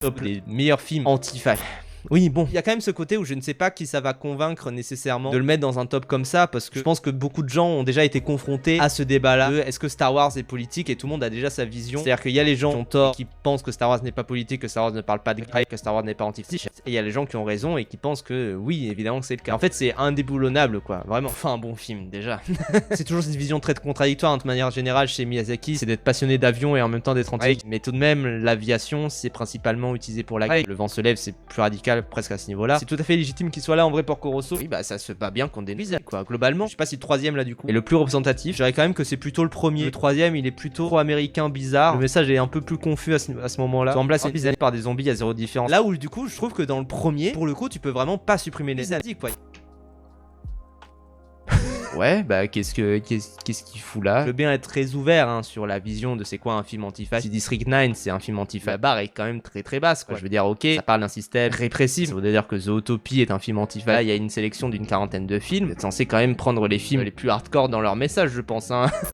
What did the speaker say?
top des meilleurs films anti-fac. Oui, bon, il y a quand même ce côté où je ne sais pas qui ça va convaincre nécessairement de le mettre dans un top comme ça, parce que je pense que beaucoup de gens ont déjà été confrontés à ce débat-là. Est-ce que Star Wars est politique? Et tout le monde a déjà sa vision. C'est-à-dire qu'il y a les gens qui ont tort, qui pensent que Star Wars n'est pas politique, que Star Wars ne parle pas de guerre, que Star Wars n'est pas anti-fac. Et il y a les gens qui ont raison et qui pensent que oui, évidemment que c'est le cas. En fait, c'est indéboulonnable, quoi. Vraiment. Enfin, un bon film, déjà. C'est toujours cette vision très contradictoire, de manière générale, chez Miyazaki. C'est d'être passionné d'avion et en même temps d'être anti. Mais tout de même, l'aviation, c'est principalement utilisé pour la guerre. Le vent se lève, c'est plus radical presque à ce niveau-là. C'est tout à fait légitime qu'il soit là en vrai Porco Rosso. Oui, bah ça se bat bien contre des nuisances, quoi. Globalement, je sais pas si le troisième là du coup est le plus représentatif. Je dirais quand même que c'est plutôt le premier. Le troisième, il est plutôt pro-américain bizarre. Le message est un peu plus confus à ce moment-là. Remplacé par des zombies, il y a zéro différence. Là où du coup, je trouve que dans le premier, pour le coup, tu peux vraiment pas supprimer les asiatiques, quoi. Ouais, bah qu'est-ce qu'il fout là? Je veux bien être très ouvert hein, sur la vision de c'est quoi un film anti-fasciste. Si District 9 c'est un film anti-fasciste, la barre est quand même très très basse quoi. Je veux dire ok, ça parle d'un système répressif. Ça veut dire que Zootopie est un film anti-fasciste. Là il y a une sélection d'une quarantaine de films. Vous êtes censé quand même prendre les films les plus hardcore dans leur message je pense hein.